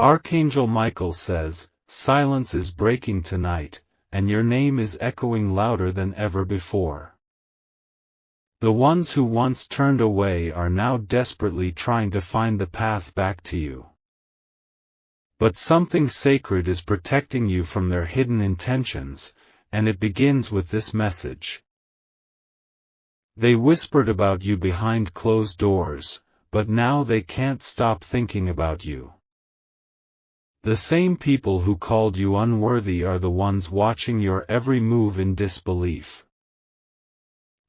Archangel Michael says, silence is breaking tonight, and your name is echoing louder than ever before. The ones who once turned away are now desperately trying to find the path back to you. But something sacred is protecting you from their hidden intentions, and it begins with this message. They whispered about you behind closed doors, but now they can't stop thinking about you. The same people who called you unworthy are the ones watching your every move in disbelief.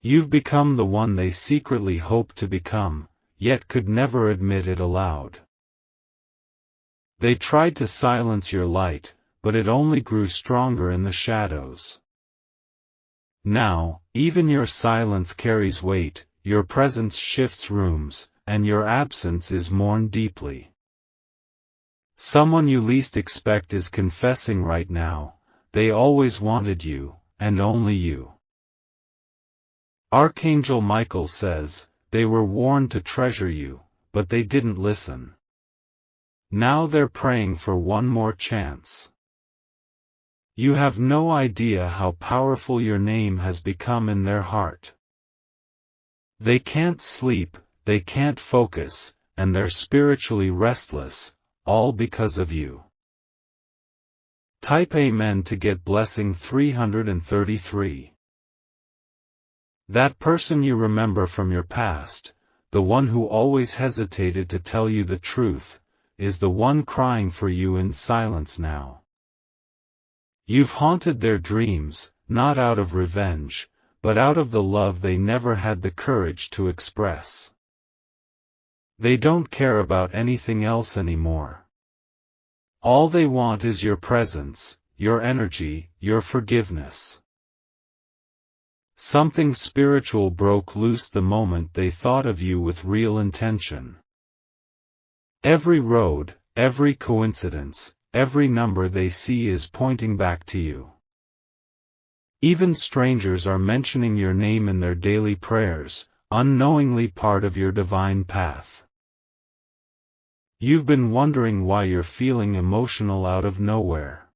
You've become the one they secretly hoped to become, yet could never admit it aloud. They tried to silence your light, but it only grew stronger in the shadows. Now, even your silence carries weight, your presence shifts rooms, and your absence is mourned deeply. Someone you least expect is confessing right now, they always wanted you, and only you. Archangel Michael says, they were warned to treasure you, but they didn't listen. Now they're praying for one more chance. You have no idea how powerful your name has become in their heart. They can't sleep, they can't focus, and they're spiritually restless, all because of you. Type Amen to get blessing 333. That person you remember from your past, the one who always hesitated to tell you the truth, is the one crying for you in silence now. You've haunted their dreams, not out of revenge, but out of the love they never had the courage to express. They don't care about anything else anymore. All they want is your presence, your energy, your forgiveness. Something spiritual broke loose the moment they thought of you with real intention. Every road, every coincidence, every number they see is pointing back to you. Even strangers are mentioning your name in their daily prayers, unknowingly part of your divine path. You've been wondering why you're feeling emotional out of nowhere.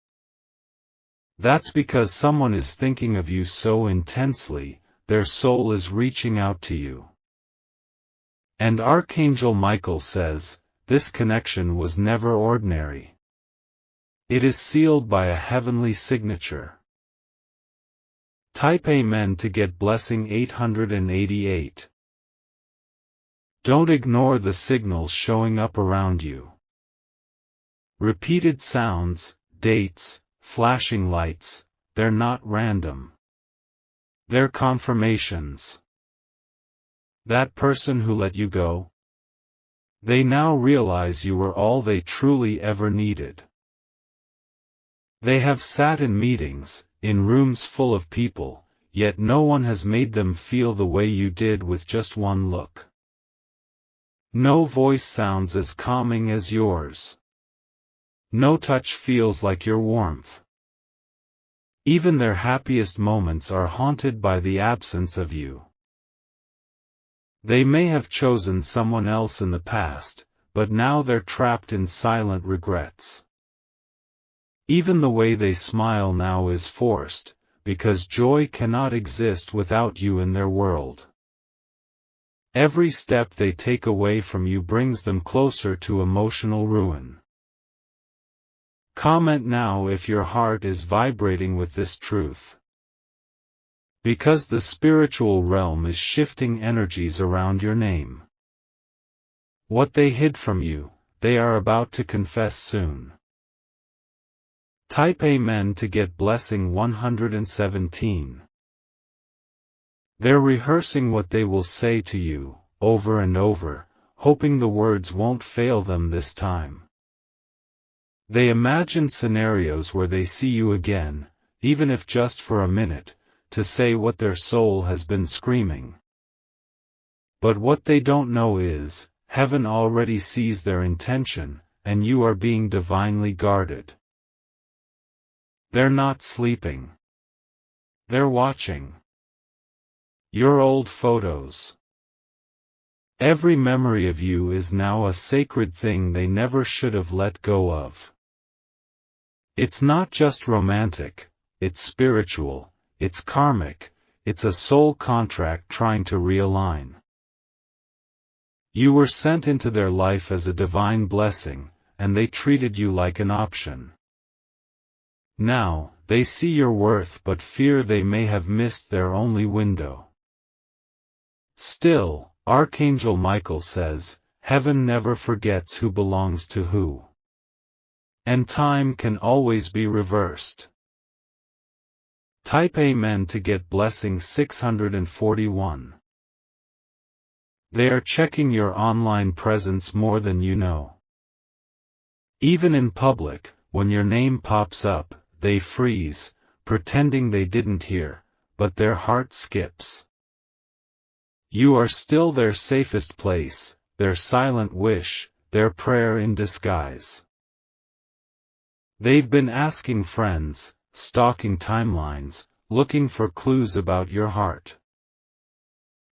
That's because someone is thinking of you so intensely, their soul is reaching out to you. And Archangel Michael says, this connection was never ordinary. It is sealed by a heavenly signature. Type Amen to get blessing 888. Don't ignore the signals showing up around you. Repeated sounds, dates, flashing lights, they're not random. They're confirmations. That person who let you go? They now realize you were all they truly ever needed. They have sat in meetings, in rooms full of people, yet no one has made them feel the way you did with just one look. No voice sounds as calming as yours. No touch feels like your warmth. Even their happiest moments are haunted by the absence of you. They may have chosen someone else in the past, but now they're trapped in silent regrets. Even the way they smile now is forced, because joy cannot exist without you in their world. Every step they take away from you brings them closer to emotional ruin. Comment now if your heart is vibrating with this truth. Because the spiritual realm is shifting energies around your name. What they hid from you, they are about to confess soon. Type Amen to get blessing 117. They're rehearsing what they will say to you, over and over, hoping the words won't fail them this time. They imagine scenarios where they see you again, even if just for a minute, to say what their soul has been screaming. But what they don't know is, heaven already sees their intention, and you are being divinely guarded. They're not sleeping. They're watching. Your old photos. Every memory of you is now a sacred thing they never should have let go of. It's not just romantic, it's spiritual, it's karmic, it's a soul contract trying to realign. You were sent into their life as a divine blessing, and they treated you like an option. Now, they see your worth but fear they may have missed their only window. Still, Archangel Michael says, heaven never forgets who belongs to who. And time can always be reversed. Type Amen to get blessing 641. They are checking your online presence more than you know. Even in public, when your name pops up, they freeze, pretending they didn't hear, but their heart skips. You are still their safest place, their silent wish, their prayer in disguise. They've been asking friends, stalking timelines, looking for clues about your heart.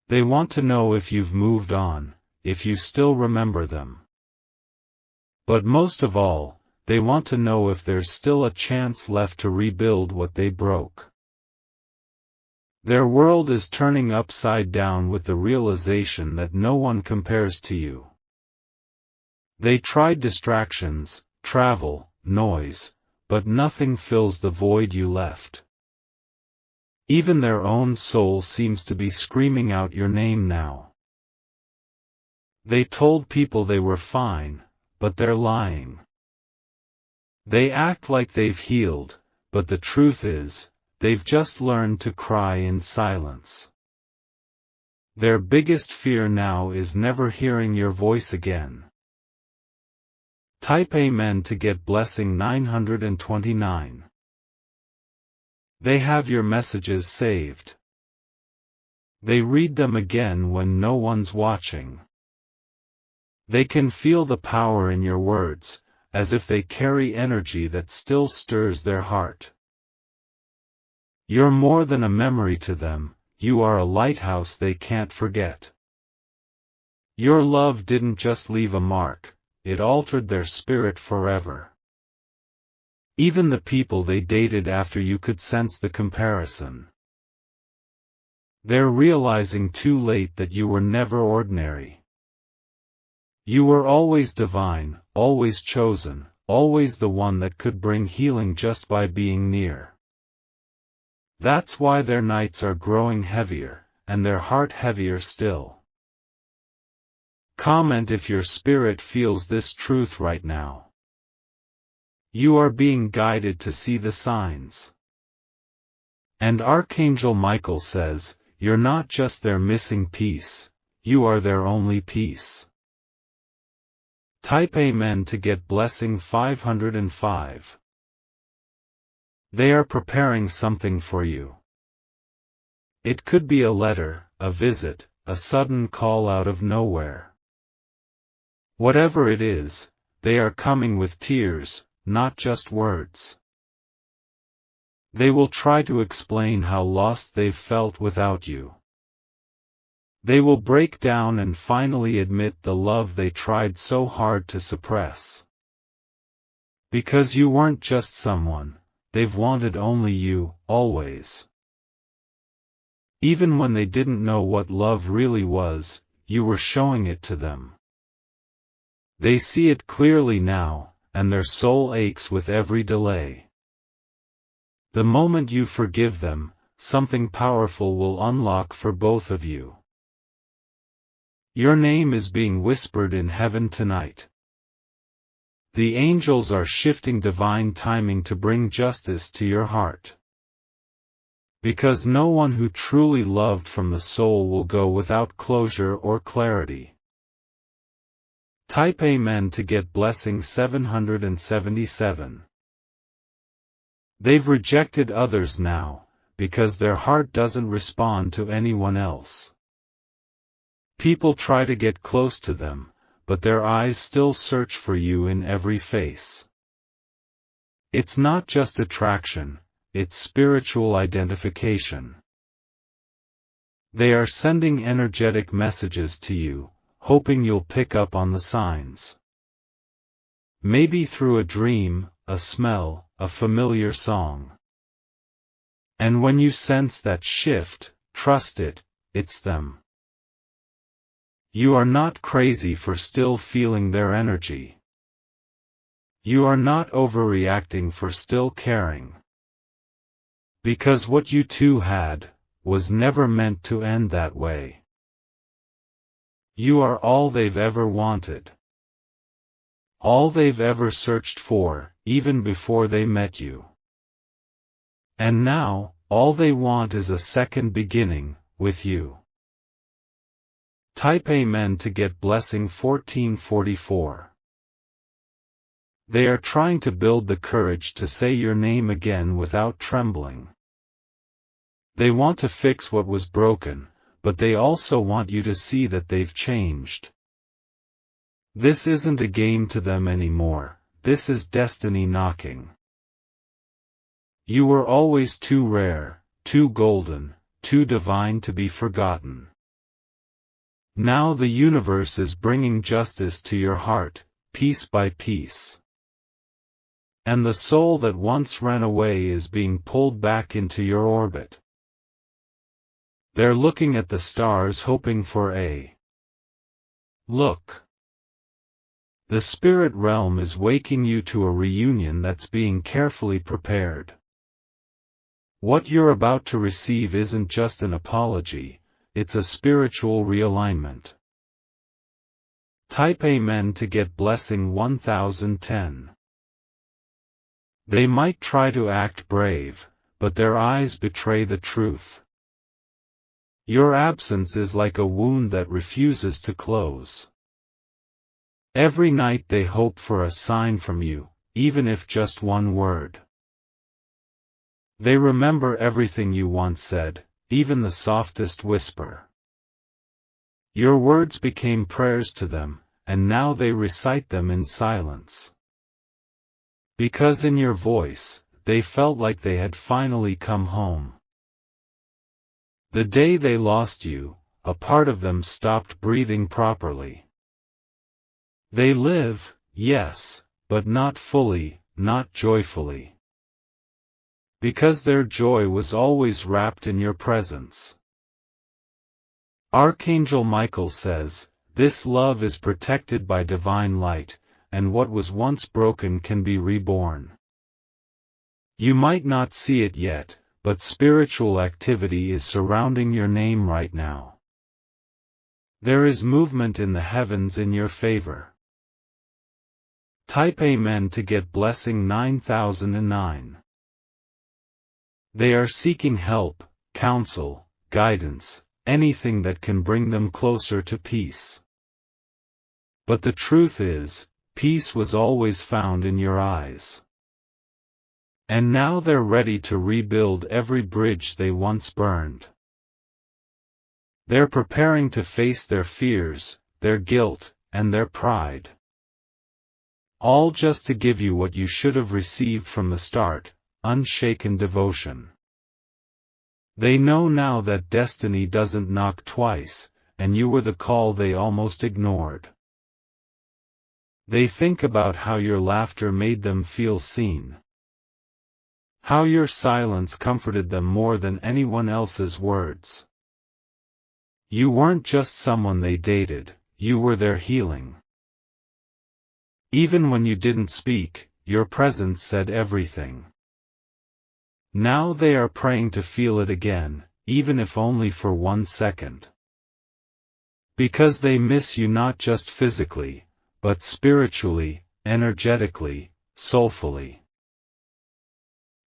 They want to know if you've moved on, if you still remember them. But most of all, they want to know if there's still a chance left to rebuild what they broke. Their world is turning upside down with the realization that no one compares to you. They tried distractions, travel, noise, but nothing fills the void you left. Even their own soul seems to be screaming out your name now. They told people they were fine, but they're lying. They act like they've healed, but the truth is, they've just learned to cry in silence. Their biggest fear now is never hearing your voice again. Type Amen to get blessing 929. They have your messages saved. They read them again when no one's watching. They can feel the power in your words, as if they carry energy that still stirs their heart. You're more than a memory to them, you are a lighthouse they can't forget. Your love didn't just leave a mark, it altered their spirit forever. Even the people they dated after you could sense the comparison. They're realizing too late that you were never ordinary. You were always divine, always chosen, always the one that could bring healing just by being near. That's why their nights are growing heavier, and their heart heavier still. Comment if your spirit feels this truth right now. You are being guided to see the signs. And Archangel Michael says, you're not just their missing piece, you are their only piece. Type Amen to get blessing 505. They are preparing something for you. It could be a letter, a visit, a sudden call out of nowhere. Whatever it is, they are coming with tears, not just words. They will try to explain how lost they've felt without you. They will break down and finally admit the love they tried so hard to suppress. Because you weren't just someone, they've wanted only you, always. Even when they didn't know what love really was, you were showing it to them. They see it clearly now, and their soul aches with every delay. The moment you forgive them, something powerful will unlock for both of you. Your name is being whispered in heaven tonight. The angels are shifting divine timing to bring justice to your heart. Because no one who truly loved from the soul will go without closure or clarity. Type Amen to get blessing 777. They've rejected others now, because their heart doesn't respond to anyone else. People try to get close to them, but their eyes still search for you in every face. It's not just attraction, it's spiritual identification. They are sending energetic messages to you, hoping you'll pick up on the signs. Maybe through a dream, a smell, a familiar song. And when you sense that shift, trust it, it's them. You are not crazy for still feeling their energy. You are not overreacting for still caring. Because what you two had, was never meant to end that way. You are all they've ever wanted. All they've ever searched for, even before they met you. And now, all they want is a second beginning, with you. Type Amen to get blessing 1444. They are trying to build the courage to say your name again without trembling. They want to fix what was broken, but they also want you to see that they've changed. This isn't a game to them anymore, this is destiny knocking. You were always too rare, too golden, too divine to be forgotten. Now the universe is bringing justice to your heart, piece by piece. And the soul that once ran away is being pulled back into your orbit. They're looking at the stars hoping for a look. The spirit realm is waking you to a reunion that's being carefully prepared. What you're about to receive isn't just an apology, it's a spiritual realignment. Type Amen to get blessing 1010. They might try to act brave, but their eyes betray the truth. Your absence is like a wound that refuses to close. Every night they hope for a sign from you, even if just one word. They remember everything you once said, even the softest whisper. Your words became prayers to them, and now they recite them in silence. Because in your voice, they felt like they had finally come home. The day they lost you, a part of them stopped breathing properly. They live, yes, but not fully, not joyfully. Because their joy was always wrapped in your presence. Archangel Michael says, this love is protected by divine light, and what was once broken can be reborn. You might not see it yet, but spiritual activity is surrounding your name right now. There is movement in the heavens in your favor. Type Amen to get blessing 9009. They are seeking help, counsel, guidance, anything that can bring them closer to peace. But the truth is, peace was always found in your eyes. And now they're ready to rebuild every bridge they once burned. They're preparing to face their fears, their guilt, and their pride. All just to give you what you should have received from the start, unshaken devotion. They know now that destiny doesn't knock twice, and you were the call they almost ignored. They think about how your laughter made them feel seen. How your silence comforted them more than anyone else's words. You weren't just someone they dated, you were their healing. Even when you didn't speak, your presence said everything. Now they are praying to feel it again, even if only for 1 second. Because they miss you not just physically, but spiritually, energetically, soulfully.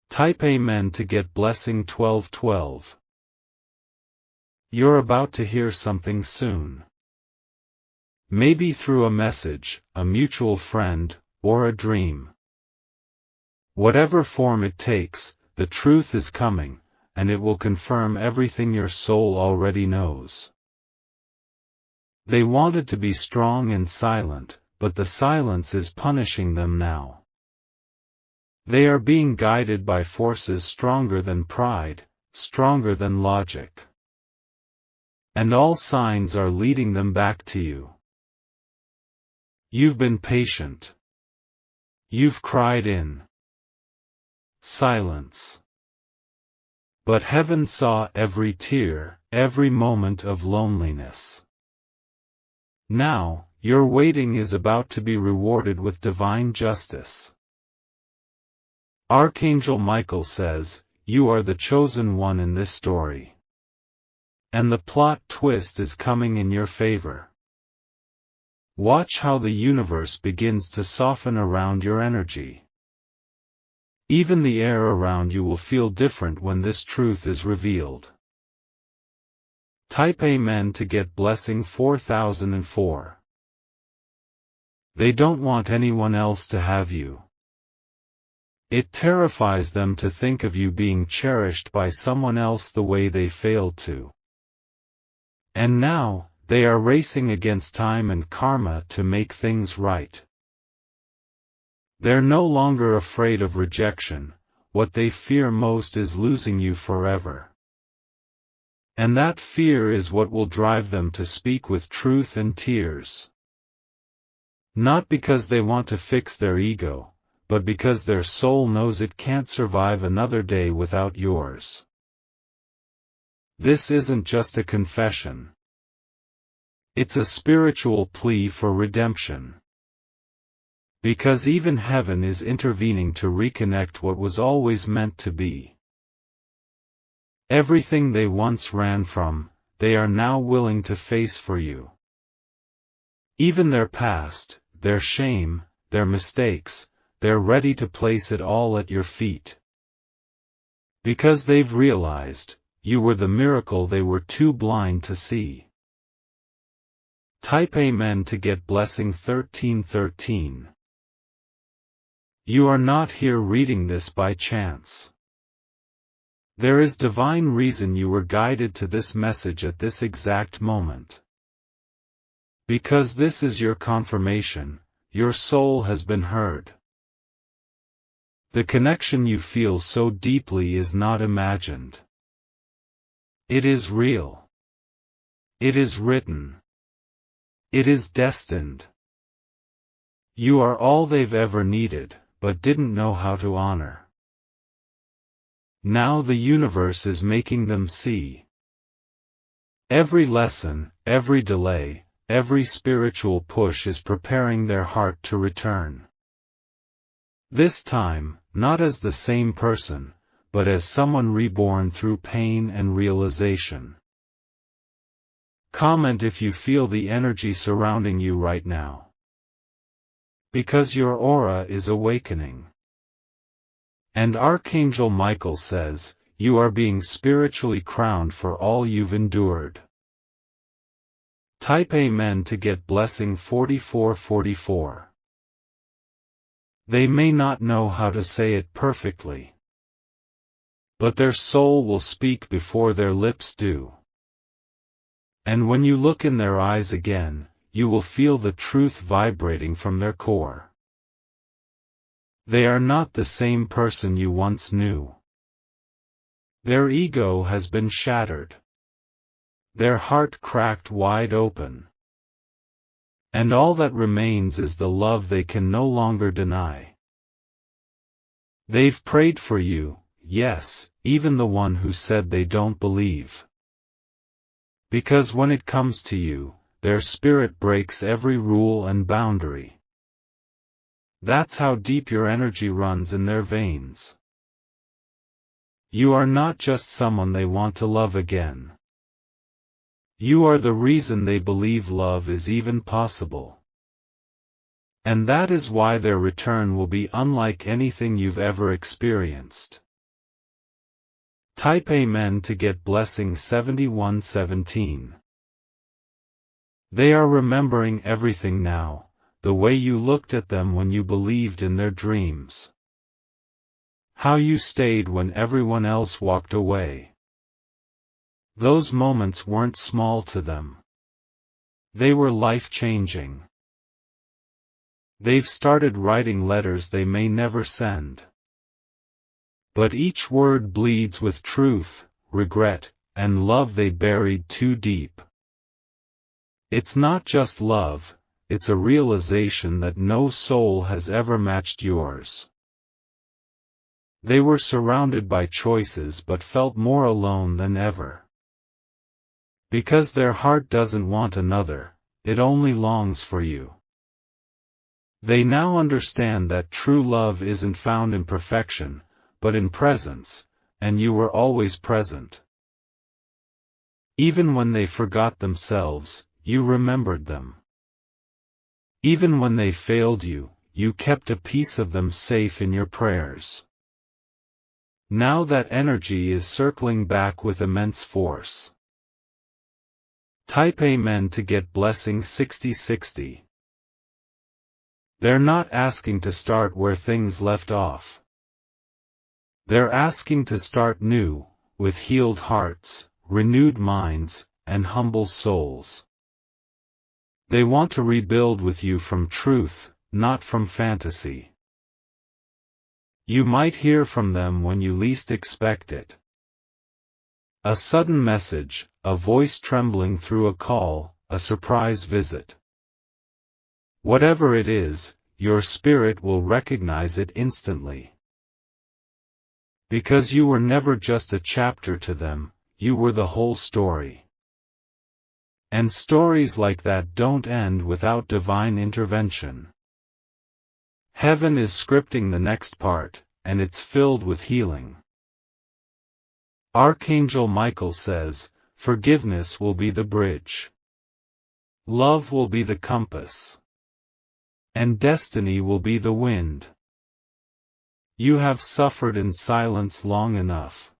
Type Amen to get blessing 1212. You're about to hear something soon. Maybe through a message, a mutual friend, or a dream. Whatever form it takes, the truth is coming, and it will confirm everything your soul already knows. They wanted to be strong and silent, but the silence is punishing them now. They are being guided by forces stronger than pride, stronger than logic. And all signs are leading them back to you. You've been patient. You've cried in silence. But heaven saw every tear, every moment of loneliness. Now, your waiting is about to be rewarded with divine justice. Archangel Michael says, you are the chosen one in this story. And the plot twist is coming in your favor. Watch how the universe begins to soften around your energy. Even the air around you will feel different when this truth is revealed. Type Amen to get blessing 4004. They don't want anyone else to have you. It terrifies them to think of you being cherished by someone else the way they failed to. And now, they are racing against time and karma to make things right. They're no longer afraid of rejection, what they fear most is losing you forever. And that fear is what will drive them to speak with truth and tears. Not because they want to fix their ego, but because their soul knows it can't survive another day without yours. This isn't just a confession. It's a spiritual plea for redemption. Because even heaven is intervening to reconnect what was always meant to be. Everything they once ran from, they are now willing to face for you. Even their past, their shame, their mistakes, they're ready to place it all at your feet. Because they've realized, you were the miracle they were too blind to see. Type Amen to get blessing 1313. You are not here reading this by chance. There is divine reason you were guided to this message at this exact moment. Because this is your confirmation, your soul has been heard. The connection you feel so deeply is not imagined. It is real. It is written. It is destined. You are all they've ever needed, but didn't know how to honor. Now the universe is making them see. Every lesson, every delay, every spiritual push is preparing their heart to return. This time, not as the same person, but as someone reborn through pain and realization. Comment if you feel the energy surrounding you right now. Because your aura is awakening. And Archangel Michael says, you are being spiritually crowned for all you've endured. Type Amen to get blessing 4444. They may not know how to say it perfectly. But their soul will speak before their lips do. And when you look in their eyes again, you will feel the truth vibrating from their core. They are not the same person you once knew. Their ego has been shattered. Their heart cracked wide open. And all that remains is the love they can no longer deny. They've prayed for you, yes, even the one who said they don't believe. Because when it comes to you, their spirit breaks every rule and boundary. That's how deep your energy runs in their veins. You are not just someone they want to love again. You are the reason they believe love is even possible. And that is why their return will be unlike anything you've ever experienced. Type Amen to get blessing 7117. They are remembering everything now, the way you looked at them when you believed in their dreams. How you stayed when everyone else walked away. Those moments weren't small to them. They were life-changing. They've started writing letters they may never send. But each word bleeds with truth, regret, and love they buried too deep. It's not just love, it's a realization that no soul has ever matched yours. They were surrounded by choices but felt more alone than ever. Because their heart doesn't want another, it only longs for you. They now understand that true love isn't found in perfection, but in presence, and you were always present. Even when they forgot themselves, you remembered them. Even when they failed you, you kept a piece of them safe in your prayers. Now that energy is circling back with immense force. Type Amen to get blessing 6060. They're not asking to start where things left off. They're asking to start new, with healed hearts, renewed minds, and humble souls. They want to rebuild with you from truth, not from fantasy. You might hear from them when you least expect it. A sudden message, a voice trembling through a call, a surprise visit. Whatever it is, your spirit will recognize it instantly. Because you were never just a chapter to them, you were the whole story. And stories like that don't end without divine intervention. Heaven is scripting the next part, and it's filled with healing. Archangel Michael says, forgiveness will be the bridge. Love will be the compass. And destiny will be the wind. You have suffered in silence long enough.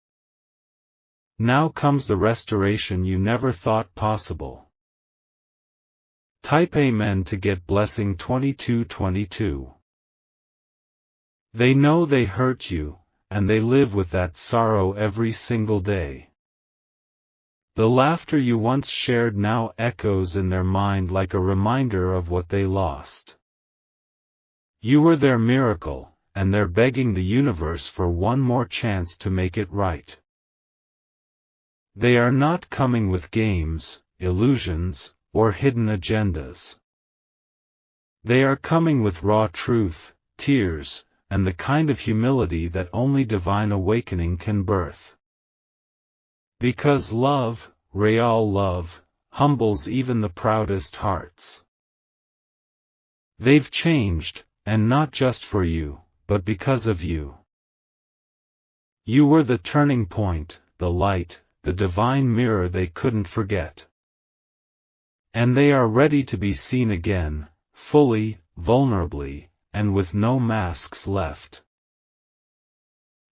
Now comes the restoration you never thought possible. Type Amen to get blessing 2222. They know they hurt you, and they live with that sorrow every single day. The laughter you once shared now echoes in their mind like a reminder of what they lost. You were their miracle, and they're begging the universe for one more chance to make it right. They are not coming with games, illusions, or hidden agendas. They are coming with raw truth, tears, and the kind of humility that only divine awakening can birth. Because love, real love, humbles even the proudest hearts. They've changed, and not just for you, but because of you. You were the turning point, the light, the divine mirror they couldn't forget. And they are ready to be seen again, fully, vulnerably, and with no masks left.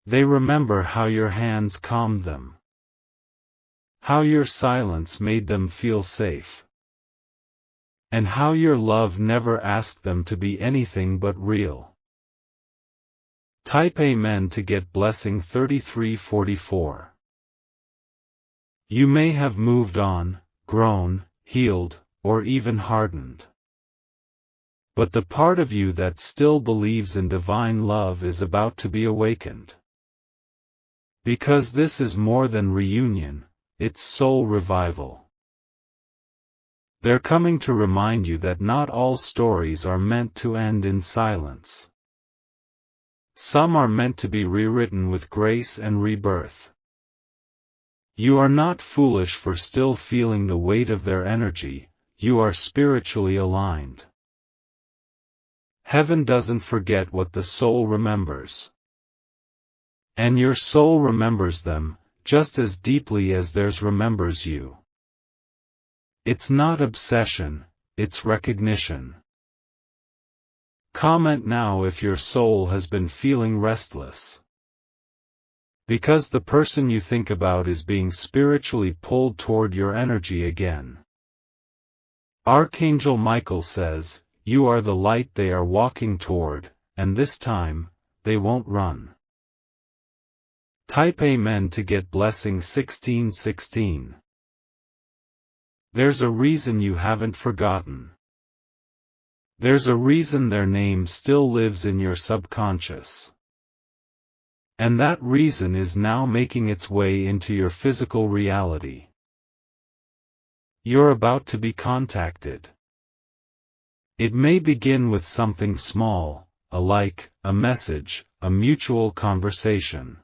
They remember how your hands calmed them. How your silence made them feel safe. And how your love never asked them to be anything but real. Type Amen to get blessing 3344. You may have moved on, grown, healed, or even hardened. But the part of you that still believes in divine love is about to be awakened. Because this is more than reunion, it's soul revival. They're coming to remind you that not all stories are meant to end in silence. Some are meant to be rewritten with grace and rebirth. You are not foolish for still feeling the weight of their energy, you are spiritually aligned. Heaven doesn't forget what the soul remembers. And your soul remembers them, just as deeply as theirs remembers you. It's not obsession, it's recognition. Comment now if your soul has been feeling restless. Because the person you think about is being spiritually pulled toward your energy again. Archangel Michael says, you are the light they are walking toward, and this time, they won't run. Type Amen to get blessing 1616. There's a reason you haven't forgotten. There's a reason their name still lives in your subconscious. And that reason is now making its way into your physical reality. You're about to be contacted. It may begin with something small, a like, a message, a mutual conversation.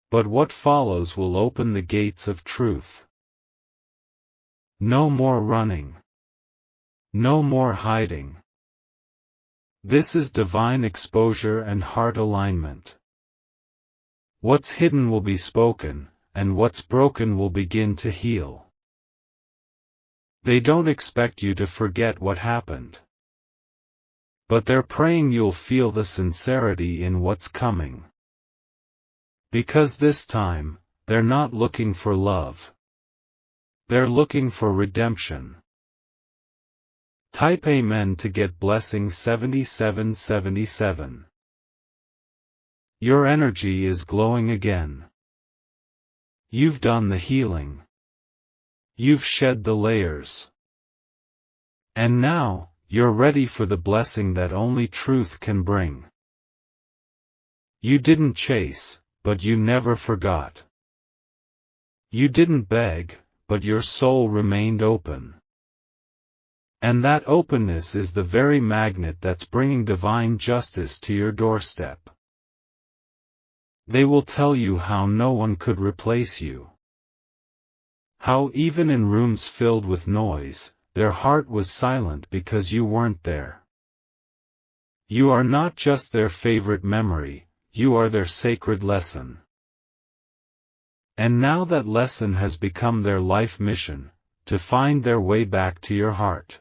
But what follows will open the gates of truth. No more running. No more hiding. This is divine exposure and heart alignment. What's hidden will be spoken, and what's broken will begin to heal. They don't expect you to forget what happened. But they're praying you'll feel the sincerity in what's coming. Because this time, they're not looking for love. They're looking for redemption. Type Amen to get blessing 7777. Your energy is glowing again. You've done the healing. You've shed the layers. And now, you're ready for the blessing that only truth can bring. You didn't chase, but you never forgot. You didn't beg, but your soul remained open. And that openness is the very magnet that's bringing divine justice to your doorstep. They will tell you how no one could replace you. How even in rooms filled with noise, their heart was silent because you weren't there. You are not just their favorite memory, you are their sacred lesson. And now that lesson has become their life mission, to find their way back to your heart.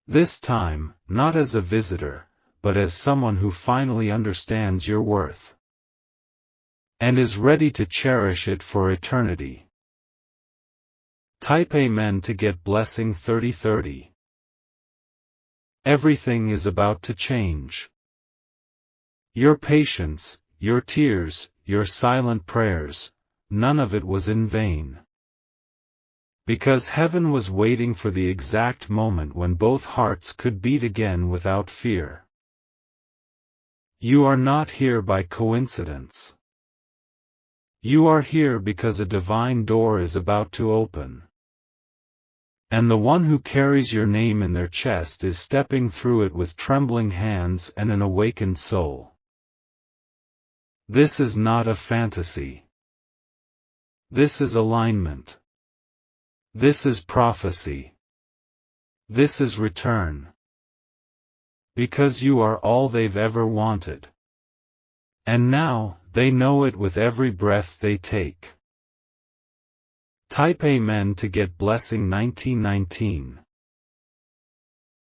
This time, not as a visitor, but as someone who finally understands your worth. And is ready to cherish it for eternity. Type Amen to get blessing 3030. Everything is about to change. Your patience, your tears, your silent prayers, none of it was in vain. Because heaven was waiting for the exact moment when both hearts could beat again without fear. You are not here by coincidence. You are here because a divine door is about to open. And the one who carries your name in their chest is stepping through it with trembling hands and an awakened soul. This is not a fantasy. This is alignment. This is prophecy. This is return. Because you are all they've ever wanted. And now, they know it with every breath they take. Type Amen to get blessing 1919.